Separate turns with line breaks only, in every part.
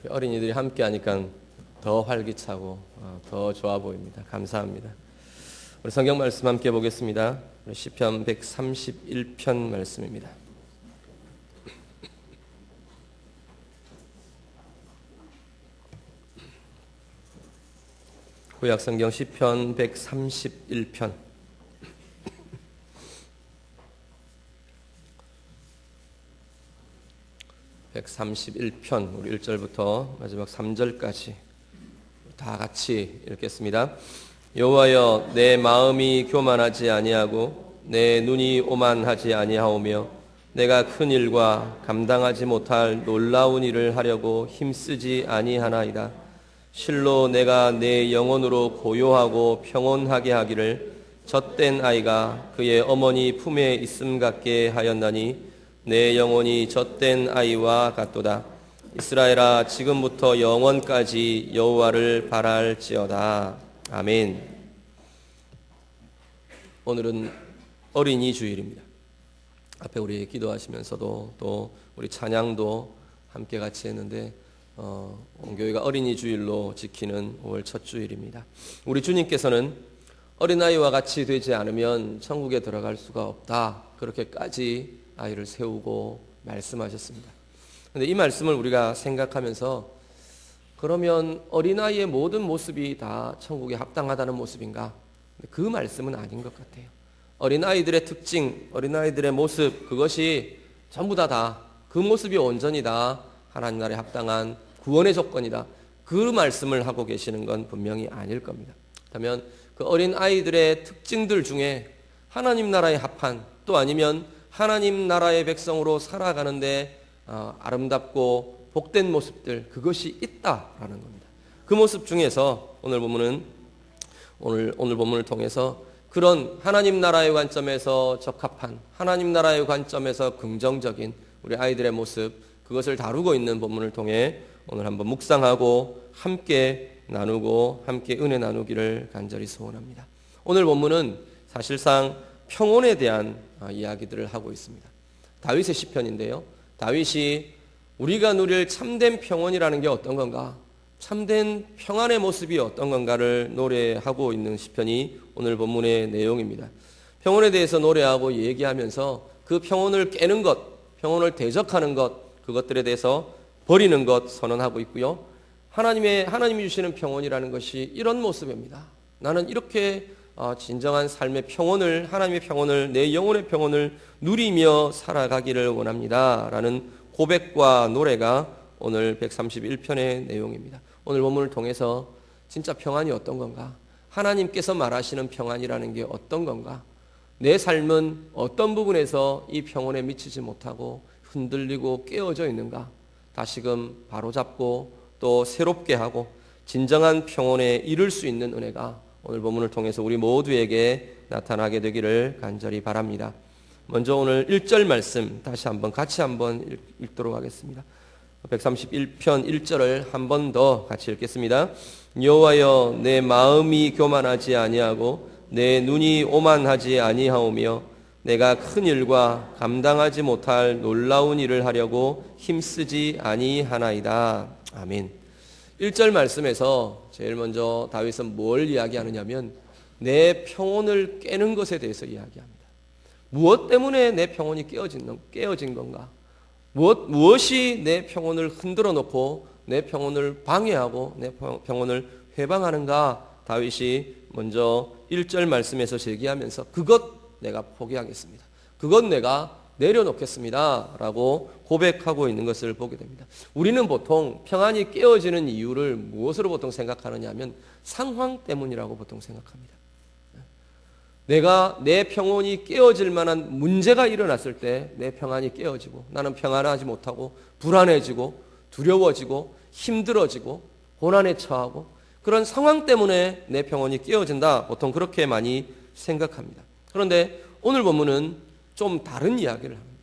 어린이들이 함께 하니까 더 활기차고 더 좋아 보입니다. 감사합니다. 우리 성경 말씀 함께 보겠습니다. 시편 131편 말씀입니다. 구약 성경 시편 131편 131편 우리 1절부터 마지막 3절까지 다 같이 읽겠습니다. 여호와여, 내 마음이 교만하지 아니하고 내 눈이 오만하지 아니하오며 내가 큰 일과 감당하지 못할 놀라운 일을 하려고 힘쓰지 아니하나이다. 실로 내가 내 영혼으로 고요하고 평온하게 하기를 젖된 아이가 그의 어머니 품에 있음 같게 하였나니 내 영혼이 젖된 아이와 같도다. 이스라엘아, 지금부터 영원까지 여호와를 바랄지어다. 아멘. 오늘은 어린이 주일입니다. 앞에 우리 기도하시면서도 또 우리 찬양도 함께 같이 했는데 온교회가 어린이 주일로 지키는 5월 첫 주일입니다. 우리 주님께서는 어린아이와 같이 되지 않으면 천국에 들어갈 수가 없다, 그렇게까지 아이를 세우고 말씀하셨습니다. 그런데 이 말씀을 우리가 생각하면서 그러면 어린아이의 모든 모습이 다 천국에 합당하다는 모습인가? 그 말씀은 아닌 것 같아요. 어린아이들의 특징, 어린아이들의 모습, 그것이 전부 다 그 모습이 온전히 다 하나님 나라에 합당한 구원의 조건이다, 그 말씀을 하고 계시는 건 분명히 아닐 겁니다. 그렇다면 그 어린아이들의 특징들 중에 하나님 나라에 합한, 또 아니면 하나님 나라의 백성으로 살아가는데 아름답고 복된 모습들, 그것이 있다라는 겁니다. 그 모습 중에서 오늘 본문을 통해서 그런 하나님 나라의 관점에서 적합한, 하나님 나라의 관점에서 긍정적인 우리 아이들의 모습, 그것을 다루고 있는 본문을 통해 오늘 한번 묵상하고 함께 나누고 함께 은혜 나누기를 간절히 소원합니다. 오늘 본문은 사실상 평온에 대한 이야기들을 하고 있습니다. 다윗의 시편인데요, 다윗이 우리가 누릴 참된 평온이라는 게 어떤 건가, 참된 평안의 모습이 어떤 건가를 노래하고 있는 시편이 오늘 본문의 내용입니다. 평온에 대해서 노래하고 얘기하면서 그 평온을 깨는 것, 평온을 대적하는 것, 그것들에 대해서 버리는 것 선언하고 있고요. 하나님이 주시는 평온이라는 것이 이런 모습입니다. 나는 이렇게 진정한 삶의 평온을, 하나님의 평온을, 내 영혼의 평온을 누리며 살아가기를 원합니다 라는 고백과 노래가 오늘 131편의 내용입니다. 오늘 본문을 통해서 진짜 평안이 어떤 건가, 하나님께서 말하시는 평안이라는 게 어떤 건가, 내 삶은 어떤 부분에서 이 평온에 미치지 못하고 흔들리고 깨어져 있는가, 다시금 바로잡고 또 새롭게 하고 진정한 평온에 이를 수 있는 은혜가 오늘 본문을 통해서 우리 모두에게 나타나게 되기를 간절히 바랍니다. 먼저 오늘 1절 말씀 다시 한번 같이 한번 읽도록 하겠습니다. 131편 1절을 한 번 더 같이 읽겠습니다. 여호와여, 내 마음이 교만하지 아니하고 내 눈이 오만하지 아니하오며 내가 큰 일과 감당하지 못할 놀라운 일을 하려고 힘쓰지 아니하나이다. 아멘. 1절 말씀에서 제일 먼저 다윗은 뭘 이야기하느냐면 내 평온을 깨는 것에 대해서 이야기합니다. 무엇 때문에 내 평온이 깨어진 건가? 무엇이 내 평온을 흔들어 놓고 내 평온을 방해하고 내 평온을 회방하는가? 다윗이 먼저 1절 말씀에서 제기하면서 그것 내가 포기하겠습니다, 그것 내가 내려놓겠습니다 라고 고백하고 있는 것을 보게 됩니다. 우리는 보통 평안이 깨어지는 이유를 무엇으로 보통 생각하느냐 하면 상황 때문이라고 보통 생각합니다. 내가 내 평온이 깨어질 만한 문제가 일어났을 때 내 평안이 깨어지고 나는 평안하지 못하고 불안해지고 두려워지고 힘들어지고 고난에 처하고 그런 상황 때문에 내 평온이 깨어진다, 보통 그렇게 많이 생각합니다. 그런데 오늘 본문은 좀 다른 이야기를 합니다.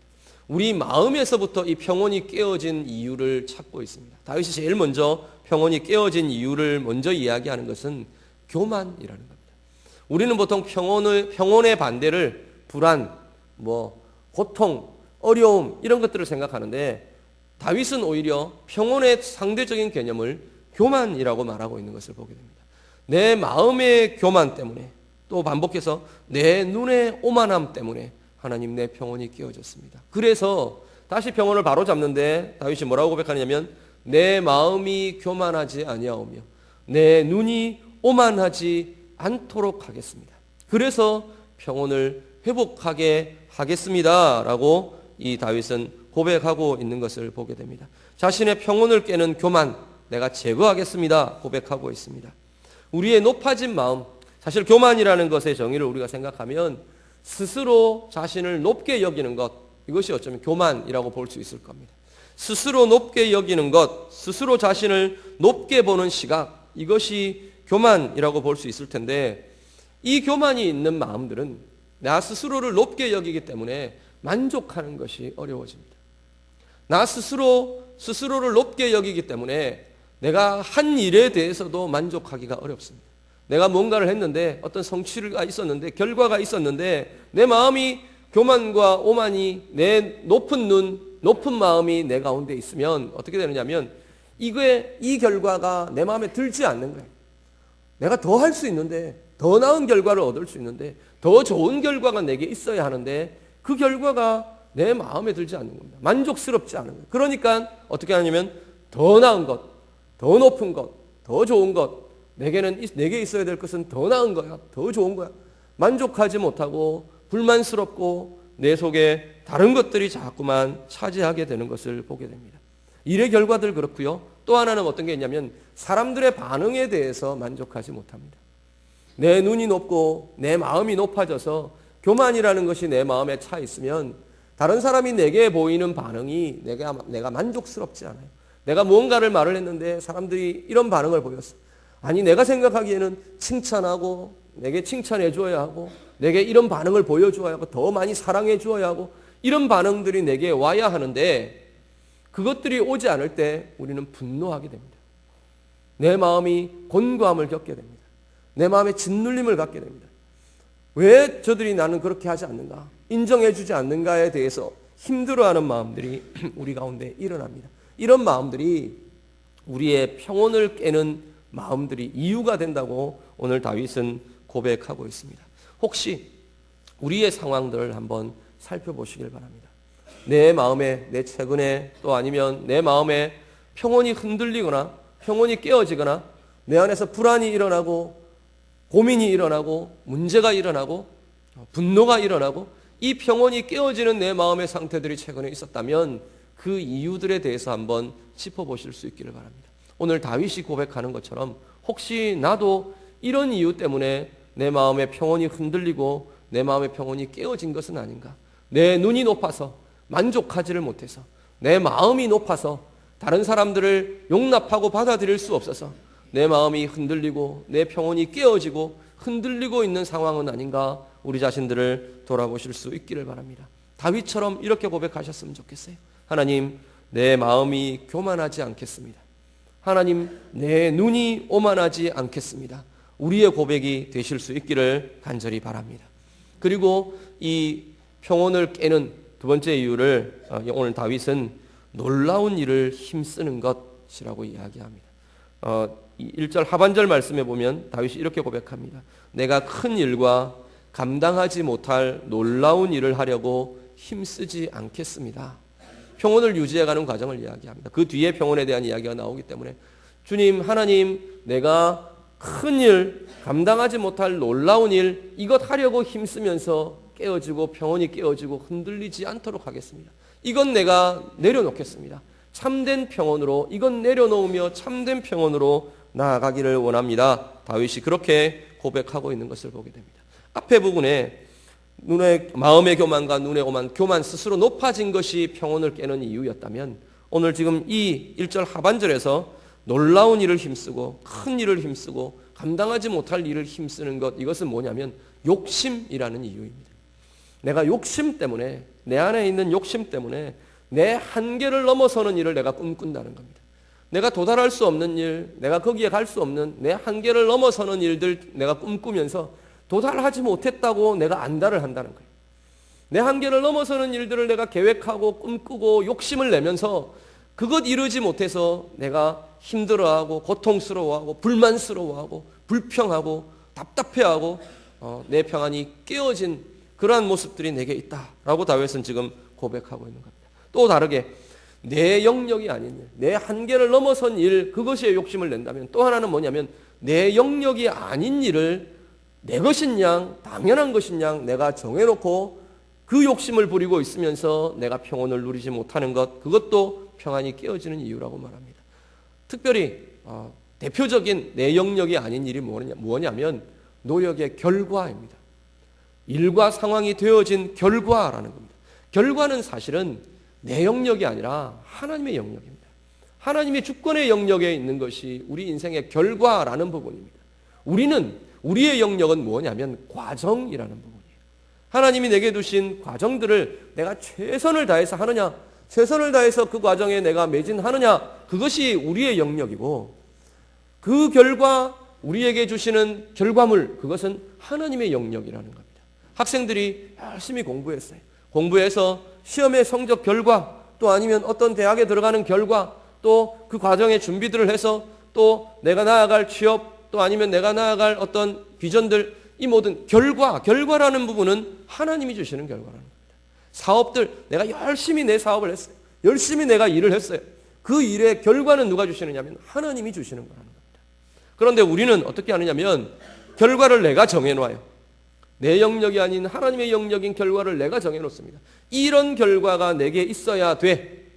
우리 마음에서부터 이 평온이 깨어진 이유를 찾고 있습니다. 다윗이 제일 먼저 평온이 깨어진 이유를 먼저 이야기하는 것은 교만이라는 겁니다. 우리는 보통 평온의 반대를 불안, 고통, 어려움 이런 것들을 생각하는데 다윗은 오히려 평온의 상대적인 개념을 교만이라고 말하고 있는 것을 보게 됩니다. 내 마음의 교만 때문에, 또 반복해서 내 눈의 오만함 때문에 하나님 내 평온이 깨어졌습니다. 그래서 다시 평온을 바로잡는데 다윗이 뭐라고 고백하냐면 내 마음이 교만하지 아니하오며 내 눈이 오만하지 않도록 하겠습니다. 그래서 평온을 회복하게 하겠습니다 라고 이 다윗은 고백하고 있는 것을 보게 됩니다. 자신의 평온을 깨는 교만 내가 제거하겠습니다 고백하고 있습니다. 우리의 높아진 마음, 사실 교만이라는 것의 정의를 우리가 생각하면 스스로 자신을 높게 여기는 것, 이것이 어쩌면 교만이라고 볼 수 있을 겁니다. 스스로 높게 여기는 것, 스스로 자신을 높게 보는 시각, 이것이 교만이라고 볼 수 있을 텐데 이 교만이 있는 마음들은 나 스스로를 높게 여기기 때문에 만족하는 것이 어려워집니다. 나 스스로를 높게 여기기 때문에 내가 한 일에 대해서도 만족하기가 어렵습니다. 내가 뭔가를 했는데 어떤 성취가 있었는데 결과가 있었는데 내 마음이 교만과 오만이 내 높은 눈, 높은 마음이 내 가운데 있으면 어떻게 되느냐면 이 결과가 내 마음에 들지 않는 거예요. 내가 더 할 수 있는데 더 나은 결과를 얻을 수 있는데 더 좋은 결과가 내게 있어야 하는데 그 결과가 내 마음에 들지 않는 겁니다. 만족스럽지 않은 거예요. 그러니까 어떻게 하냐면 더 나은 것, 더 높은 것, 더 좋은 것, 내게 있어야 될 것은 더 나은 거야, 더 좋은 거야. 만족하지 못하고 불만스럽고 내 속에 다른 것들이 자꾸만 차지하게 되는 것을 보게 됩니다. 일의 결과들 그렇고요. 또 하나는 어떤 게 있냐면 사람들의 반응에 대해서 만족하지 못합니다. 내 눈이 높고 내 마음이 높아져서 교만이라는 것이 내 마음에 차 있으면 다른 사람이 내게 보이는 반응이 내가 만족스럽지 않아요. 내가 무언가를 말을 했는데 사람들이 이런 반응을 보였어. 아니 내가 생각하기에는 칭찬하고 내게 칭찬해 주어야 하고 내게 이런 반응을 보여주어야 하고 더 많이 사랑해 주어야 하고 이런 반응들이 내게 와야 하는데 그것들이 오지 않을 때 우리는 분노하게 됩니다. 내 마음이 곤고함을 겪게 됩니다. 내 마음에 짓눌림을 갖게 됩니다. 왜 저들이 나는 그렇게 하지 않는가? 인정해 주지 않는가에 대해서 힘들어하는 마음들이 우리 가운데 일어납니다. 이런 마음들이 우리의 평온을 깨는 마음들이 이유가 된다고 오늘 다윗은 고백하고 있습니다. 혹시 우리의 상황들을 한번 살펴보시길 바랍니다. 내 마음에, 내 최근에 또 아니면 내 마음에 평온이 흔들리거나 평온이 깨어지거나 내 안에서 불안이 일어나고 고민이 일어나고 문제가 일어나고 분노가 일어나고 이 평온이 깨어지는 내 마음의 상태들이 최근에 있었다면 그 이유들에 대해서 한번 짚어보실 수 있기를 바랍니다. 오늘 다윗이 고백하는 것처럼 혹시 나도 이런 이유 때문에 내 마음의 평온이 흔들리고 내 마음의 평온이 깨어진 것은 아닌가? 내 눈이 높아서 만족하지를 못해서 내 마음이 높아서 다른 사람들을 용납하고 받아들일 수 없어서 내 마음이 흔들리고 내 평온이 깨어지고 흔들리고 있는 상황은 아닌가? 우리 자신들을 돌아보실 수 있기를 바랍니다. 다윗처럼 이렇게 고백하셨으면 좋겠어요. 하나님, 내 마음이 교만하지 않겠습니다. 하나님, 내 눈이 오만하지 않겠습니다. 우리의 고백이 되실 수 있기를 간절히 바랍니다. 그리고 이 평온을 깨는 두 번째 이유를 오늘 다윗은 놀라운 일을 힘쓰는 것이라고 이야기합니다. 1절 하반절 말씀에 보면 다윗이 이렇게 고백합니다. 내가 큰 일과 감당하지 못할 놀라운 일을 하려고 힘쓰지 않겠습니다. 평온을 유지해가는 과정을 이야기합니다. 그 뒤에 평온에 대한 이야기가 나오기 때문에 주님, 하나님, 내가 큰 일, 감당하지 못할 놀라운 일, 이것 하려고 힘쓰면서 깨어지고 평온이 깨어지고 흔들리지 않도록 하겠습니다. 이건 내가 내려놓겠습니다. 참된 평온으로 이건 내려놓으며 참된 평온으로 나아가기를 원합니다. 다윗이 그렇게 고백하고 있는 것을 보게 됩니다. 앞에 부분에 마음의 교만과 눈의 오만, 교만 스스로 높아진 것이 평온을 깨는 이유였다면 오늘 지금 이 1절 하반절에서 놀라운 일을 힘쓰고 큰 일을 힘쓰고 감당하지 못할 일을 힘쓰는 것, 이것은 뭐냐면 욕심이라는 이유입니다. 내가 욕심 때문에, 내 안에 있는 욕심 때문에 내 한계를 넘어서는 일을 내가 꿈꾼다는 겁니다. 내가 도달할 수 없는 일, 내가 거기에 갈 수 없는 내 한계를 넘어서는 일들 내가 꿈꾸면서 도달하지 못했다고 내가 안달을 한다는 거예요. 내 한계를 넘어서는 일들을 내가 계획하고 꿈꾸고 욕심을 내면서 그것 이루지 못해서 내가 힘들어하고 고통스러워하고 불만스러워하고 불평하고 답답해하고 내 평안이 깨어진 그러한 모습들이 내게 있다라고 다윗은 지금 고백하고 있는 겁니다. 또 다르게 내 영역이 아닌 일, 내 한계를 넘어선 일, 그것에 욕심을 낸다면 또 하나는 뭐냐면 내 영역이 아닌 일을 내 것인 양, 당연한 것인 양 내가 정해놓고 그 욕심을 부리고 있으면서 내가 평온을 누리지 못하는 것, 그것도 평안이 깨어지는 이유라고 말합니다. 특별히 대표적인 내 영역이 아닌 일이 뭐냐면 노력의 결과입니다. 일과 상황이 되어진 결과라는 겁니다. 결과는 사실은 내 영역이 아니라 하나님의 영역입니다. 하나님의 주권의 영역에 있는 것이 우리 인생의 결과라는 부분입니다. 우리의 영역은 뭐냐면 과정이라는 부분이에요. 하나님이 내게 두신 과정들을 내가 최선을 다해서 하느냐, 최선을 다해서 그 과정에 내가 매진하느냐, 그것이 우리의 영역이고 그 결과, 우리에게 주시는 결과물, 그것은 하나님의 영역이라는 겁니다. 학생들이 열심히 공부했어요. 공부해서 시험의 성적 결과, 또 아니면 어떤 대학에 들어가는 결과, 또 그 과정의 준비들을 해서 또 내가 나아갈 취업, 또 아니면 내가 나아갈 어떤 비전들, 이 모든 결과라는 부분은 하나님이 주시는 결과라는 겁니다. 사업들, 내가 열심히 내 사업을 했어요. 열심히 내가 일을 했어요. 그 일의 결과는 누가 주시느냐 하면 하나님이 주시는 거라는 겁니다. 그런데 우리는 어떻게 하느냐면 결과를 내가 정해놓아요. 내 영역이 아닌 하나님의 영역인 결과를 내가 정해놓습니다. 이런 결과가 내게 있어야 돼.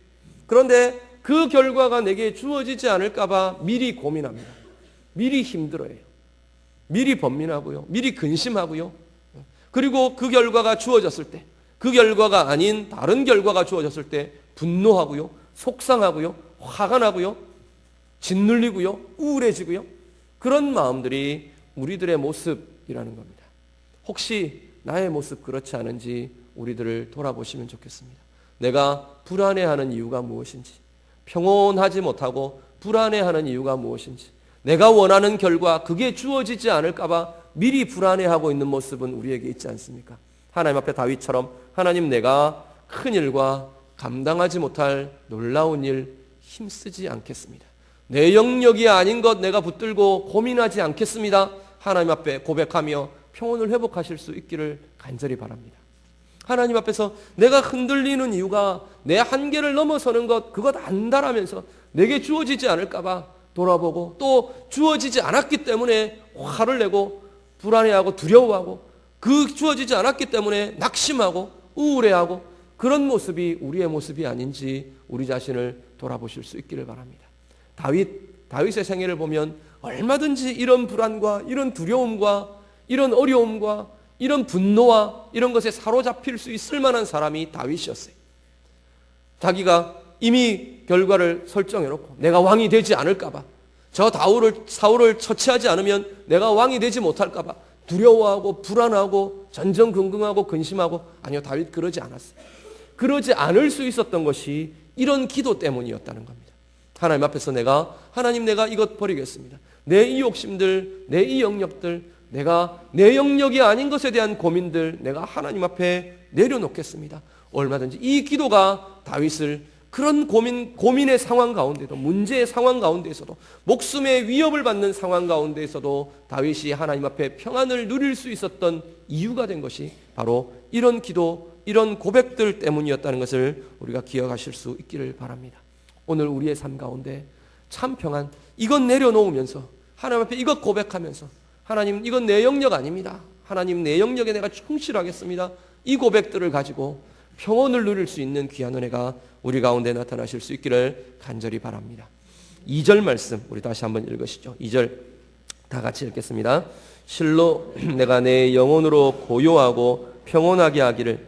그런데 그 결과가 내게 주어지지 않을까 봐 미리 고민합니다. 미리 힘들어해요. 미리 번민하고요. 미리 근심하고요. 그리고 그 결과가 주어졌을 때, 그 결과가 아닌 다른 결과가 주어졌을 때 분노하고요. 속상하고요. 화가 나고요. 짓눌리고요. 우울해지고요. 그런 마음들이 우리들의 모습이라는 겁니다. 혹시 나의 모습 그렇지 않은지 우리들을 돌아보시면 좋겠습니다. 내가 불안해하는 이유가 무엇인지, 평온하지 못하고 불안해하는 이유가 무엇인지, 내가 원하는 결과 그게 주어지지 않을까 봐 미리 불안해하고 있는 모습은 우리에게 있지 않습니까? 하나님 앞에 다윗처럼 하나님, 내가 큰 일과 감당하지 못할 놀라운 일 힘쓰지 않겠습니다. 내 영역이 아닌 것 내가 붙들고 고민하지 않겠습니다. 하나님 앞에 고백하며 평온을 회복하실 수 있기를 간절히 바랍니다. 하나님 앞에서 내가 흔들리는 이유가 내 한계를 넘어서는 것, 그것 안다라면서 내게 주어지지 않을까 봐 돌아보고, 또 주어지지 않았기 때문에 화를 내고 불안해하고 두려워하고, 그 주어지지 않았기 때문에 낙심하고 우울해하고, 그런 모습이 우리의 모습이 아닌지 우리 자신을 돌아보실 수 있기를 바랍니다. 다윗의 생애를 보면 얼마든지 이런 불안과 이런 두려움과 이런 어려움과 이런 분노와 이런 것에 사로잡힐 수 있을 만한 사람이 다윗이었어요. 자기가 이미 결과를 설정해놓고 내가 왕이 되지 않을까 봐, 저 사울을 처치하지 않으면 내가 왕이 되지 못할까 봐 두려워하고 불안하고 전전긍긍하고 근심하고, 아니요, 다윗 그러지 않았어요. 그러지 않을 수 있었던 것이 이런 기도 때문이었다는 겁니다. 하나님 앞에서 하나님, 내가 이것 버리겠습니다. 내 이 욕심들, 내 이 영역들, 내가 내 영역이 아닌 것에 대한 고민들 내가 하나님 앞에 내려놓겠습니다. 얼마든지 이 기도가 다윗을 그런 고민의 상황 가운데도, 문제의 상황 가운데에서도, 목숨의 위협을 받는 상황 가운데에서도 다윗이 하나님 앞에 평안을 누릴 수 있었던 이유가 된 것이 바로 이런 기도, 이런 고백들 때문이었다는 것을 우리가 기억하실 수 있기를 바랍니다. 오늘 우리의 삶 가운데 참 평안, 이것 내려놓으면서 하나님 앞에 이것 고백하면서, 하나님, 이건 내 영역 아닙니다. 하나님, 내 영역에 내가 충실하겠습니다. 이 고백들을 가지고 평온을 누릴 수 있는 귀한 은혜가 우리 가운데 나타나실 수 있기를 간절히 바랍니다. 2절 말씀 우리 다시 한번 읽으시죠. 2절 다 같이 읽겠습니다. 실로 내가 내 영혼으로 고요하고 평온하게 하기를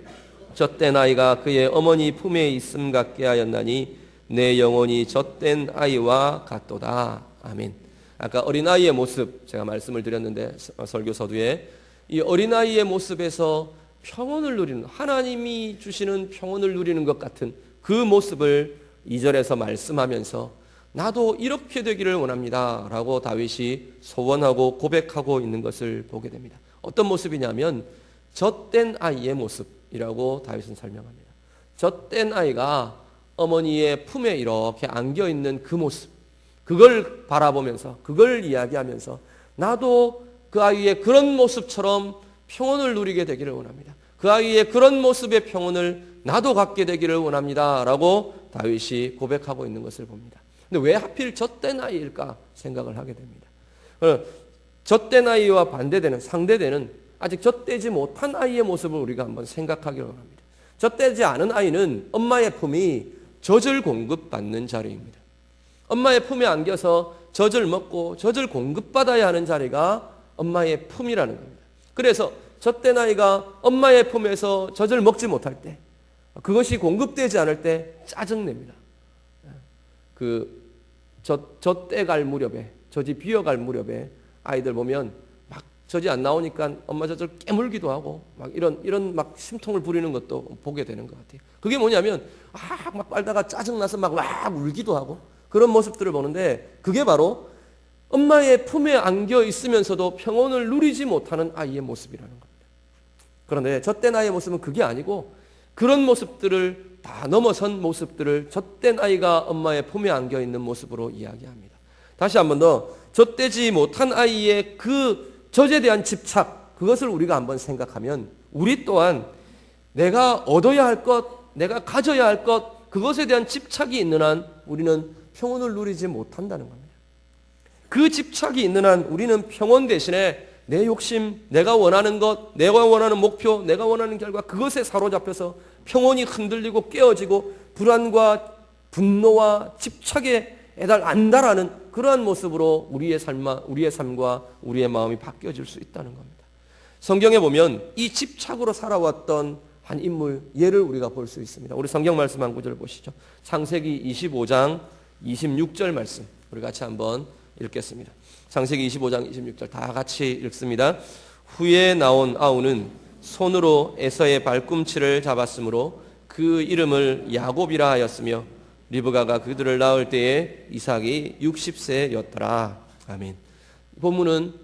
젖된 아이가 그의 어머니 품에 있음 같게 하였나니 내 영혼이 젖된 아이와 같도다. 아멘. 아까 어린아이의 모습 제가 말씀을 드렸는데, 설교 서두에 이 어린아이의 모습에서 평온을 누리는, 하나님이 주시는 평온을 누리는 것 같은 그 모습을 2절에서 말씀하면서 나도 이렇게 되기를 원합니다 라고 다윗이 소원하고 고백하고 있는 것을 보게 됩니다. 어떤 모습이냐면 젖된 아이의 모습이라고 다윗은 설명합니다. 젖된 아이가 어머니의 품에 이렇게 안겨 있는 그 모습, 그걸 바라보면서, 그걸 이야기하면서 나도 그 아이의 그런 모습처럼 평온을 누리게 되기를 원합니다. 그 아이의 그런 모습의 평온을 나도 갖게 되기를 원합니다 라고 다윗이 고백하고 있는 것을 봅니다. 근데 왜 하필 젖된 아이일까 생각을 하게 됩니다. 젖된 아이와 반대되는, 상대되는 아직 젖되지 못한 아이의 모습을 우리가 한번 생각하기를 원합니다. 젖되지 않은 아이는 엄마의 품이 젖을 공급받는 자리입니다. 엄마의 품에 안겨서 젖을 먹고 젖을 공급받아야 하는 자리가 엄마의 품이라는 겁니다. 그래서 젖된 아이가 엄마의 품에서 젖을 먹지 못할 때, 그것이 공급되지 않을 때 짜증냅니다. 젖대 갈 무렵에, 젖이 비어갈 무렵에 아이들 보면 막 젖이 안 나오니까 엄마 젖을 깨물기도 하고 막 이런 막 심통을 부리는 것도 보게 되는 것 같아요. 그게 뭐냐면 막 빨다가 짜증나서 막 울기도 하고 그런 모습들을 보는데, 그게 바로 엄마의 품에 안겨 있으면서도 평온을 누리지 못하는 아이의 모습이라는 겁니다. 그런데 젖된 아이의 모습은 그게 아니고, 그런 모습들을 다 넘어선 모습들을 젖된 아이가 엄마의 품에 안겨 있는 모습으로 이야기합니다. 다시 한 번 더, 젖되지 못한 아이의 그 젖에 대한 집착, 그것을 우리가 한번 생각하면 우리 또한 내가 얻어야 할 것, 내가 가져야 할 것, 그것에 대한 집착이 있는 한 우리는 평온을 누리지 못한다는 겁니다. 그 집착이 있는 한 우리는 평온 대신에 내 욕심, 내가 원하는 것, 내가 원하는 목표, 내가 원하는 결과, 그것에 사로잡혀서 평온이 흔들리고 깨어지고 불안과 분노와 집착에 안달하는 그러한 모습으로 우리의 삶과 우리의 마음이 바뀌어질 수 있다는 겁니다. 성경에 보면 이 집착으로 살아왔던 한 인물 예를 우리가 볼 수 있습니다. 우리 성경 말씀 한 구절 보시죠. 창세기 25장 26절 말씀 우리 같이 한번 읽겠습니다. 창세기 25장 26절 다 같이 읽습니다. 후에 나온 아우는 손으로 에서의 발꿈치를 잡았으므로 그 이름을 야곱이라 하였으며 리브가가 그들을 낳을 때에 이삭이 60세였더라. 아멘. 본문은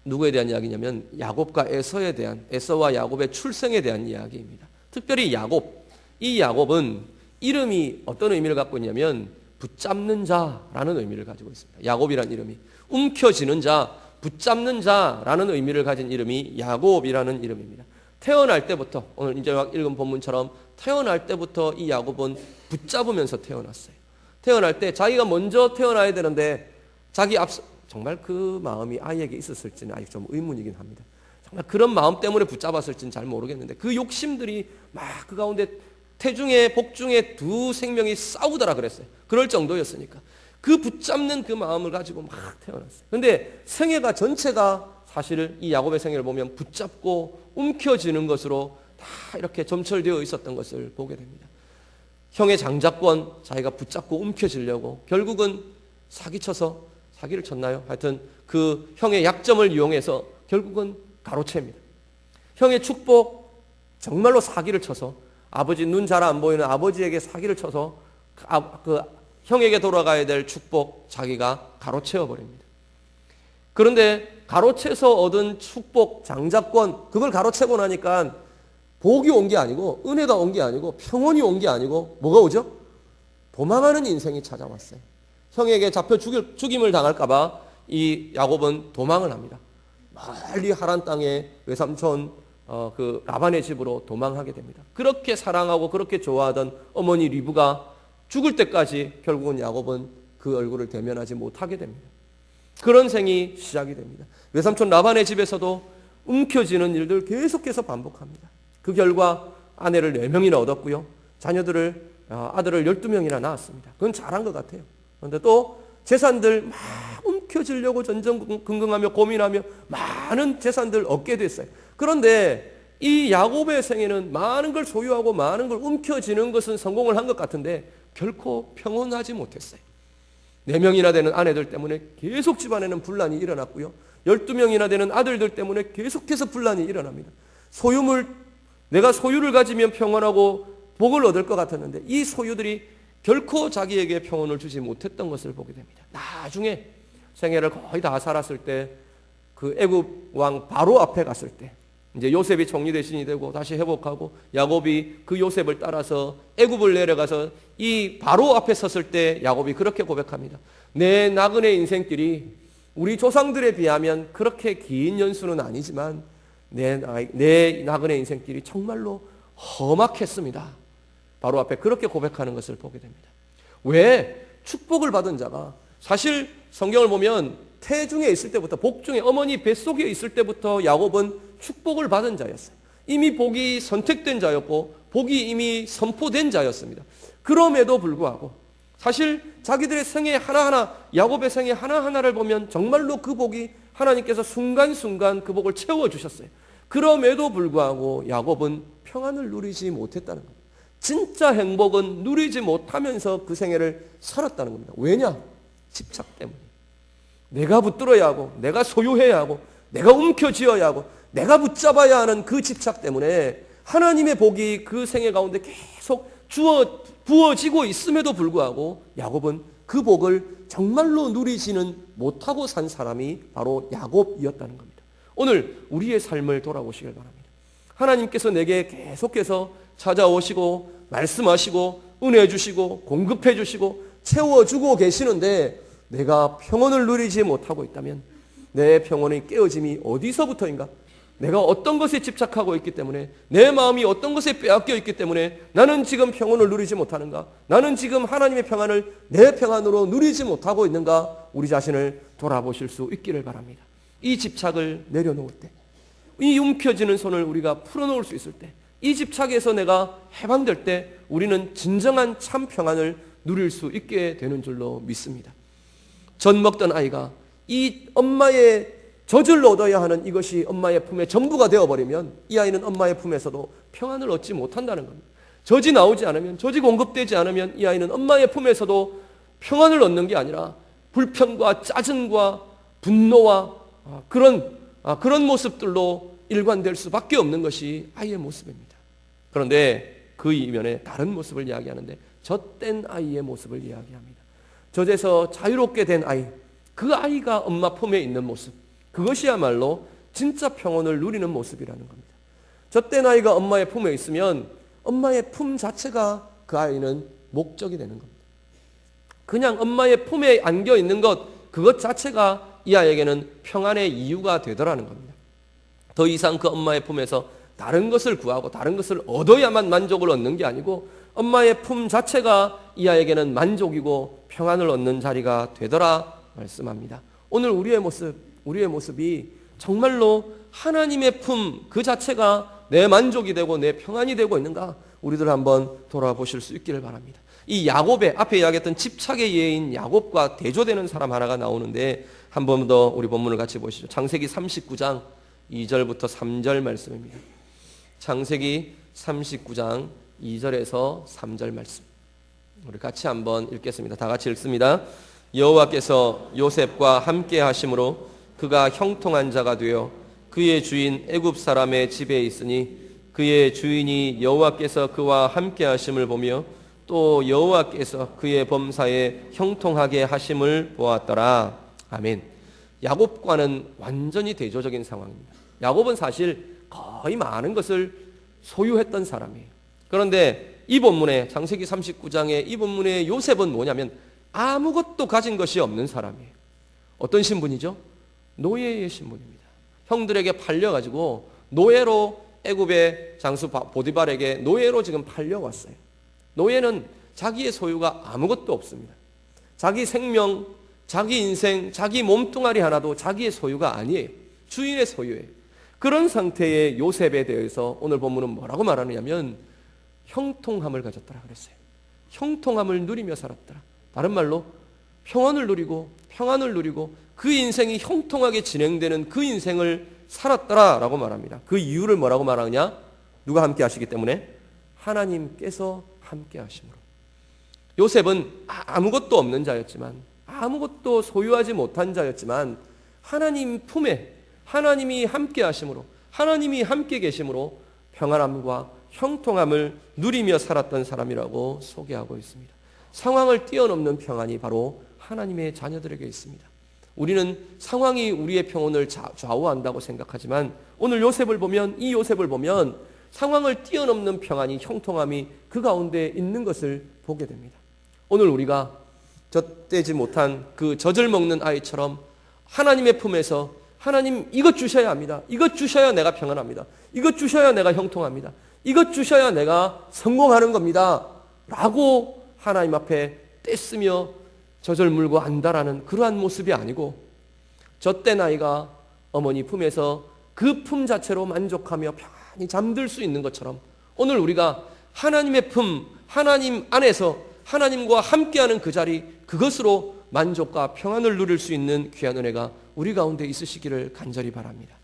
누구에 대한 이야기냐면 야곱과 에서에 대한, 에서와 야곱의 출생에 대한 이야기입니다. 특별히 야곱, 이 야곱은 이름이 어떤 의미를 갖고 있냐면 붙잡는 자라는 의미를 가지고 있습니다. 야곱이라는 이름이 움켜쥐는 자, 붙잡는 자라는 의미를 가진 이름이 야곱이라는 이름입니다. 태어날 때부터, 오늘 이제 읽은 본문처럼 태어날 때부터 이 야곱은 붙잡으면서 태어났어요. 태어날 때 자기가 먼저 태어나야 되는데 자기 앞서, 정말 그 마음이 아이에게 있었을지는 아직 좀 의문이긴 합니다. 정말 그런 마음 때문에 붙잡았을지는 잘 모르겠는데 그 욕심들이 막 그 가운데 태중에 복중에 두 생명이 싸우더라 그랬어요. 그럴 정도였으니까 그 붙잡는 그 마음을 가지고 막 태어났어요. 그런데 생애가 전체가 사실 이 야곱의 생애를 보면 붙잡고 움켜쥐는 것으로 다 이렇게 점철되어 있었던 것을 보게 됩니다. 형의 장자권 자기가 붙잡고 움켜쥐려고 결국은 사기를 쳤나요? 하여튼 그 형의 약점을 이용해서 결국은 가로채입니다. 형의 축복 정말로 사기를 쳐서 아버지 눈 잘 안 보이는 아버지에게 사기를 쳐서 그 형에게 돌아가야 될 축복 자기가 가로채어 버립니다. 그런데 가로채서 얻은 축복 장자권 그걸 가로채고 나니까 복이 온 게 아니고 은혜가 온 게 아니고 평온이 온 게 아니고 뭐가 오죠? 도망하는 인생이 찾아왔어요. 형에게 잡혀 죽임을 당할까 봐 이 야곱은 도망을 합니다. 멀리 하란 땅에 외삼촌 그 라반의 집으로 도망하게 됩니다. 그렇게 사랑하고 그렇게 좋아하던 어머니 리브가 죽을 때까지 결국은 야곱은 그 얼굴을 대면하지 못하게 됩니다. 그런 생이 시작이 됩니다. 외삼촌 라반의 집에서도 움켜쥐는 일들 계속해서 반복합니다. 그 결과 아내를 4명이나 얻었고요. 아들을 12명이나 낳았습니다. 그건 잘한 것 같아요. 그런데 또 재산들 막 움켜쥐려고 전전긍긍하며 고민하며 많은 재산들 얻게 됐어요. 그런데 이 야곱의 생애는 많은 걸 소유하고 많은 걸 움켜쥐는 것은 성공을 한 것 같은데 결코 평온하지 못했어요. 4명이나 되는 아내들 때문에 계속 집안에는 분란이 일어났고요. 12명이나 되는 아들들 때문에 계속해서 분란이 일어납니다. 내가 소유를 가지면 평온하고 복을 얻을 것 같았는데 이 소유들이 결코 자기에게 평온을 주지 못했던 것을 보게 됩니다. 나중에 생애를 거의 다 살았을 때 그 애굽 왕 바로 앞에 갔을 때 이제 요셉이 총리 대신이 되고 다시 회복하고 야곱이 그 요셉을 따라서 애굽을 내려가서 이 바로 앞에 섰을 때 야곱이 그렇게 고백합니다. 내 나그네 인생길이 우리 조상들에 비하면 그렇게 긴 연수는 아니지만 내 나그네 인생길이 정말로 험악했습니다. 바로 앞에 그렇게 고백하는 것을 보게 됩니다. 왜? 축복을 받은 자가, 사실 성경을 보면 태중에 있을 때부터, 복중에 어머니 뱃속에 있을 때부터 야곱은 축복을 받은 자였어요. 이미 복이 선택된 자였고 복이 이미 선포된 자였습니다. 그럼에도 불구하고 사실 자기들의 생애 하나하나, 야곱의 생애 하나하나를 보면 정말로 그 복이 하나님께서 순간순간 그 복을 채워주셨어요. 그럼에도 불구하고 야곱은 평안을 누리지 못했다는 겁니다. 진짜 행복은 누리지 못하면서 그 생애를 살았다는 겁니다. 왜냐? 집착 때문에. 내가 붙들어야 하고, 내가 소유해야 하고, 내가 움켜쥐어야 하고, 내가 붙잡아야 하는 그 집착 때문에 하나님의 복이 그 생애 가운데 계속 부어지고 있음에도 불구하고 야곱은 그 복을 정말로 누리지는 못하고 산 사람이 바로 야곱이었다는 겁니다. 오늘 우리의 삶을 돌아보시길 바랍니다. 하나님께서 내게 계속해서 찾아오시고 말씀하시고 은혜 주시고 공급해 주시고 채워주고 계시는데 내가 평온을 누리지 못하고 있다면 내 평온의 깨어짐이 어디서부터인가? 내가 어떤 것에 집착하고 있기 때문에, 내 마음이 어떤 것에 빼앗겨 있기 때문에 나는 지금 평온을 누리지 못하는가? 나는 지금 하나님의 평안을 내 평안으로 누리지 못하고 있는가? 우리 자신을 돌아보실 수 있기를 바랍니다. 이 집착을 내려놓을 때, 이 움켜쥐는 손을 우리가 풀어놓을 수 있을 때, 이 집착에서 내가 해방될 때 우리는 진정한 참 평안을 누릴 수 있게 되는 줄로 믿습니다. 젖 먹던 아이가 이 엄마의 젖을 얻어야 하는 이것이 엄마의 품의 전부가 되어버리면 이 아이는 엄마의 품에서도 평안을 얻지 못한다는 겁니다. 젖이 나오지 않으면, 젖이 공급되지 않으면 이 아이는 엄마의 품에서도 평안을 얻는 게 아니라 불평과 짜증과 분노와 그런 모습들로 일관될 수밖에 없는 것이 아이의 모습입니다. 그런데 그 이면에 다른 모습을 이야기하는데 젖된 아이의 모습을 이야기합니다. 젖에서 자유롭게 된 아이, 그 아이가 엄마 품에 있는 모습, 그것이야말로 진짜 평온을 누리는 모습이라는 겁니다. 젖된 아이가 엄마의 품에 있으면 엄마의 품 자체가 그 아이는 목적이 되는 겁니다. 그냥 엄마의 품에 안겨 있는 것, 그것 자체가 이 아이에게는 평안의 이유가 되더라는 겁니다. 더 이상 그 엄마의 품에서 다른 것을 구하고 다른 것을 얻어야만 만족을 얻는 게 아니고 엄마의 품 자체가 이 아이에게는 만족이고 평안을 얻는 자리가 되더라 말씀합니다. 오늘 우리의 모습이 정말로 하나님의 품 그 자체가 내 만족이 되고 내 평안이 되고 있는가? 우리들 한번 돌아보실 수 있기를 바랍니다. 이 야곱의, 앞에 이야기했던 집착의 예인 야곱과 대조되는 사람 하나가 나오는데 한 번 더 우리 본문을 같이 보시죠. 창세기 39장 2절부터 3절 말씀입니다. 창세기 39장 2절에서 3절 말씀, 우리 같이 한번 읽겠습니다. 다 같이 읽습니다. 여호와께서 요셉과 함께 하심으로 그가 형통한 자가 되어 그의 주인 애굽 사람의 집에 있으니 그의 주인이 여호와께서 그와 함께 하심을 보며 또 여호와께서 그의 범사에 형통하게 하심을 보았더라. 아멘. 야곱과는 완전히 대조적인 상황입니다. 야곱은 사실 거의 많은 것을 소유했던 사람이에요. 그런데 이 본문에, 창세기 39장의 이 본문의 요셉은 뭐냐면 아무것도 가진 것이 없는 사람이에요. 어떤 신분이죠? 노예의 신분입니다. 형들에게 팔려가지고 노예로 애굽의 장수 보디발에게 노예로 지금 팔려왔어요. 노예는 자기의 소유가 아무것도 없습니다. 자기 생명, 자기 인생, 자기 몸뚱아리 하나도 자기의 소유가 아니에요. 주인의 소유예요. 그런 상태의 요셉에 대해서 오늘 본문은 뭐라고 말하느냐면 형통함을 가졌더라 그랬어요. 형통함을 누리며 살았더라. 다른 말로 평안을 누리고 평안을 누리고 그 인생이 형통하게 진행되는 그 인생을 살았더라라고 말합니다. 그 이유를 뭐라고 말하느냐? 누가 함께 하시기 때문에? 하나님께서 함께 하심으로. 요셉은 아무것도 없는 자였지만, 아무것도 소유하지 못한 자였지만 하나님 품에 하나님이 함께 하심으로, 하나님이 함께 계심으로 평안함과 형통함을 누리며 살았던 사람이라고 소개하고 있습니다. 상황을 뛰어넘는 평안이 바로 하나님의 자녀들에게 있습니다. 우리는 상황이 우리의 평온을 좌우한다고 생각하지만 오늘 요셉을 보면, 이 요셉을 보면 상황을 뛰어넘는 평안이, 형통함이 그 가운데 있는 것을 보게 됩니다. 오늘 우리가 젖대지 못한 그 젖을 먹는 아이처럼 하나님의 품에서 하나님 이것 주셔야 합니다. 이것 주셔야 내가 평안합니다. 이것 주셔야 내가 형통합니다. 이것 주셔야 내가 성공하는 겁니다. 라고 하나님 앞에 떼쓰며 젖을 물고 안다라는 그러한 모습이 아니고 젖된 아이가 어머니 품에서 그 품 자체로 만족하며 편히 잠들 수 있는 것처럼 오늘 우리가 하나님의 품, 하나님 안에서 하나님과 함께하는 그 자리, 그것으로 만족과 평안을 누릴 수 있는 귀한 은혜가 우리 가운데 있으시기를 간절히 바랍니다.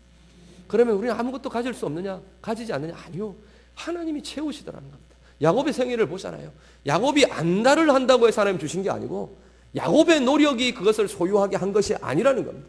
그러면 우리는 아무것도 가질 수 없느냐? 가지지 않느냐? 아니요. 하나님이 채우시더라는 겁니다. 야곱의 생애를 보잖아요. 야곱이 안달을 한다고 해서 하나님 주신 게 아니고 야곱의 노력이 그것을 소유하게 한 것이 아니라는 겁니다.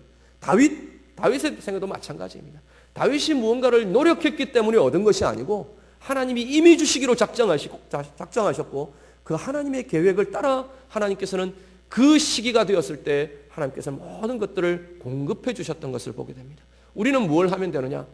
다윗의 생애도 마찬가지입니다. 다윗이 무언가를 노력했기 때문에 얻은 것이 아니고 하나님이 이미 주시기로 작정하셨고 그 하나님의 계획을 따라 하나님께서는 그 시기가 되었을 때 하나님께서 모든 것들을 공급해 주셨던 것을 보게 됩니다. 우리는 무엇을 하면 되느냐?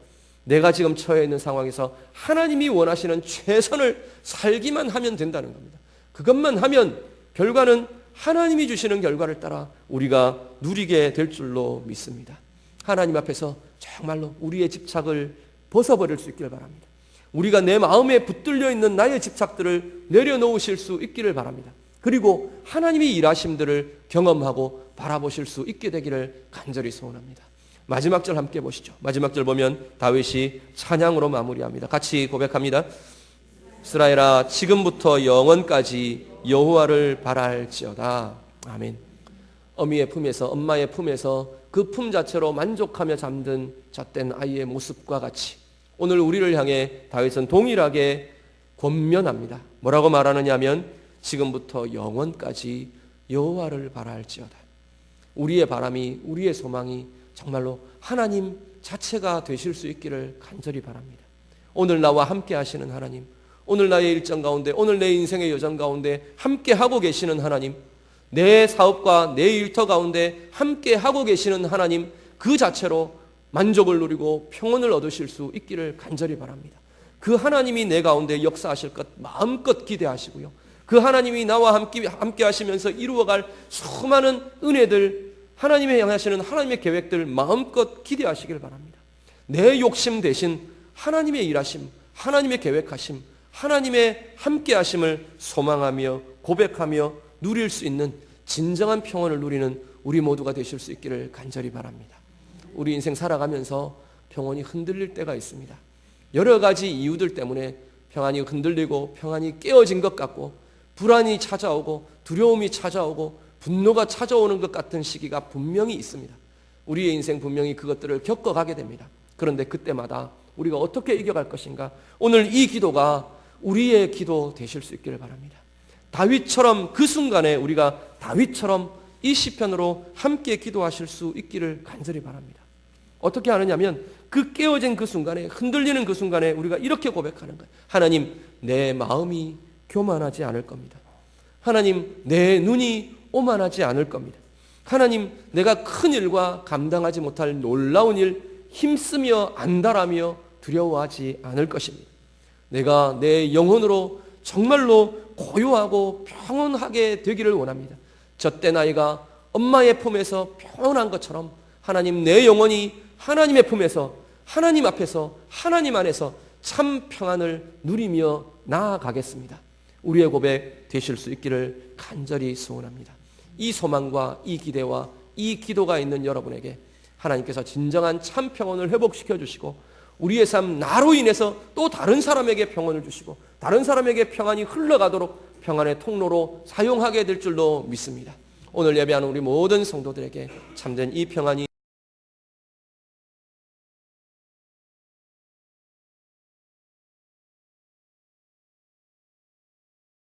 내가 지금 처해 있는 상황에서 하나님이 원하시는 최선을 살기만 하면 된다는 겁니다. 그것만 하면 결과는 하나님이 주시는 결과를 따라 우리가 누리게 될 줄로 믿습니다. 하나님 앞에서 정말로 우리의 집착을 벗어버릴 수 있기를 바랍니다. 우리가 내 마음에 붙들려 있는 나의 집착들을 내려놓으실 수 있기를 바랍니다. 그리고 하나님의 일하심들을 경험하고 바라보실 수 있게 되기를 간절히 소원합니다. 마지막 절 함께 보시죠. 마지막 절 보면 다윗이 찬양으로 마무리합니다. 같이 고백합니다. 이스라엘아 지금부터 영원까지 여호와를 바랄지어다. 아멘. 어미의 품에서, 엄마의 품에서 그 품 자체로 만족하며 잠든 젖된 아이의 모습과 같이 오늘 우리를 향해 다윗은 동일하게 권면합니다. 뭐라고 말하느냐 하면 지금부터 영원까지 여호와를 바랄지어다. 우리의 바람이, 우리의 소망이 정말로 하나님 자체가 되실 수 있기를 간절히 바랍니다. 오늘 나와 함께 하시는 하나님, 오늘 나의 일정 가운데, 오늘 내 인생의 여정 가운데 함께 하고 계시는 하나님, 내 사업과 내 일터 가운데 함께 하고 계시는 하나님, 그 자체로 만족을 누리고 평온을 얻으실 수 있기를 간절히 바랍니다. 그 하나님이 내 가운데 역사하실 것 마음껏 기대하시고요. 그 하나님이 나와 함께 하시면서 이루어갈 수많은 은혜들, 하나님의 향하시는 하나님의 계획들 마음껏 기대하시길 바랍니다. 내 욕심 대신 하나님의 일하심, 하나님의 계획하심, 하나님의 함께하심을 소망하며 고백하며 누릴 수 있는 진정한 평온을 누리는 우리 모두가 되실 수 있기를 간절히 바랍니다. 우리 인생 살아가면서 평온이 흔들릴 때가 있습니다. 여러 가지 이유들 때문에 평안이 흔들리고 평안이 깨어진 것 같고 불안이 찾아오고 두려움이 찾아오고 분노가 찾아오는 것 같은 시기가 분명히 있습니다. 우리의 인생 분명히 그것들을 겪어가게 됩니다. 그런데 그때마다 우리가 어떻게 이겨갈 것인가? 오늘 이 기도가 우리의 기도 되실 수 있기를 바랍니다. 다윗처럼 그 순간에 우리가 다윗처럼 이 시편으로 함께 기도하실 수 있기를 간절히 바랍니다. 어떻게 하느냐면 그 깨어진 그 순간에, 흔들리는 그 순간에 우리가 이렇게 고백하는 거예요. 하나님, 내 마음이 교만하지 않을 겁니다. 하나님, 내 눈이 오만하지 않을 겁니다. 하나님, 내가 큰 일과 감당하지 못할 놀라운 일 힘쓰며 안달하며 두려워하지 않을 것입니다. 내가 내 영혼으로 정말로 고요하고 평온하게 되기를 원합니다. 젖된 아이가 엄마의 품에서 평온한 것처럼 하나님, 내 영혼이 하나님의 품에서, 하나님 앞에서, 하나님 안에서 참 평안을 누리며 나아가겠습니다. 우리의 고백 되실 수 있기를 간절히 소원합니다. 이 소망과 이 기대와 이 기도가 있는 여러분에게 하나님께서 진정한 참 평온을 회복시켜 주시고 우리의 삶 나로 인해서 또 다른 사람에게 평온을 주시고 다른 사람에게 평안이 흘러가도록 평안의 통로로 사용하게 될 줄로 믿습니다. 오늘 예배하는 우리 모든 성도들에게 참된 이 평안이